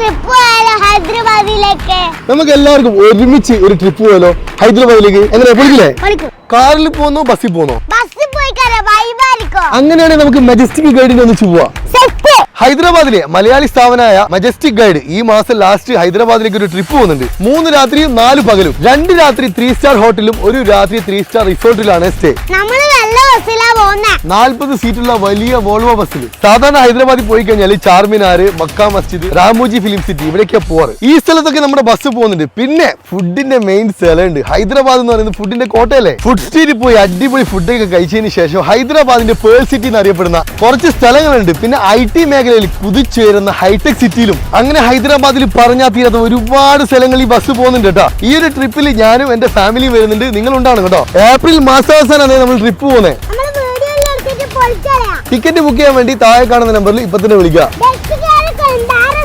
Trip പോയാലോ ഹൈദരാബാദിലേക്ക്? നമുക്ക് എല്ലാവർക്കും ഒരുമിച്ച് ഒരു ട്രിപ്പ് പോയാലോ ഹൈദരാബാദിലേക്ക്? എങ്ങനെ പൊളിക്കില്ലേ? കാറിൽ പോന്നോ ബസ്സിൽ പോന്നോ? ബസ്സിൽ പോയി വൈബായിരിക്കും. അങ്ങനെയാണെങ്കിൽ നമുക്ക് മജസ്റ്റിക് ഗൈഡിന് ഒന്നിച്ച് പോവാം. ഹൈദരാബാദിലെ മലയാളി സ്ഥാപനമായ മജസ്റ്റിക് ഗൈഡ് ഈ മാസം ലാസ്റ്റ് ഹൈദരാബാദിലേക്ക് ഒരു ട്രിപ്പ് പോകുന്നുണ്ട്. 3 രാത്രിയും 4 പകലും. 2 രാത്രി 3 സ്റ്റാർ ഹോട്ടലും 1 രാത്രി 3 സ്റ്റാർ റിസോർട്ടിലാണ് സ്റ്റേ. 40 സീറ്റുള്ള വലിയ വോൾവോ ബസ്സിൽ. സാധാരണ ഹൈദരാബാദിൽ പോയി കഴിഞ്ഞാൽ ചാർമിനാർ, മക്ക മസ്ജിദ്, രാമോജി ഫിലിം സിറ്റി ഇവിടേക്കാ പോവാറ്. ഈ സ്ഥലത്തൊക്കെ നമ്മുടെ ബസ് പോകുന്നുണ്ട്. പിന്നെ ഫുഡിന്റെ മെയിൻ സ്ഥലമുണ്ട്. ഹൈദരാബാദ് എന്ന് പറയുന്നത് ഫുഡിന്റെ കോട്ടയല്ലേ. ഫുഡ് സ്ട്രീറ്റിൽ പോയി അടിപൊളി ഫുഡൊക്കെ കഴിച്ചതിന് ശേഷം ഹൈദരാബാദിന്റെ പേൾ സിറ്റി എന്ന് അറിയപ്പെടുന്ന കുറച്ച് സ്ഥലങ്ങളുണ്ട്. പിന്നെ IT മേഖലയിൽ കുതിച്ചുയരുന്ന ഹൈടെക് സിറ്റിയിലും. അങ്ങനെ ഹൈദരാബാദിൽ പറഞ്ഞാൽ തീരാത്ത ഒരുപാട് സ്ഥലങ്ങൾ ഈ ബസ് പോകുന്നുണ്ട് കേട്ടോ. ഈ ഒരു ട്രിപ്പിൽ ഞാനും എന്റെ ഫാമിലിയും വരുന്നുണ്ട്. നിങ്ങളുണ്ടാണ് കേട്ടോ. ഏപ്രിൽ മാസാവസാനമാണ് നമ്മൾ ട്രിപ്പ് പോകുന്നത്. ടിക്കറ്റ് ബുക്ക് ചെയ്യാൻ വേണ്ടി താഴെ കാണുന്ന നമ്പറിൽ ഇപ്പൊ തന്നെ വിളിക്കുക.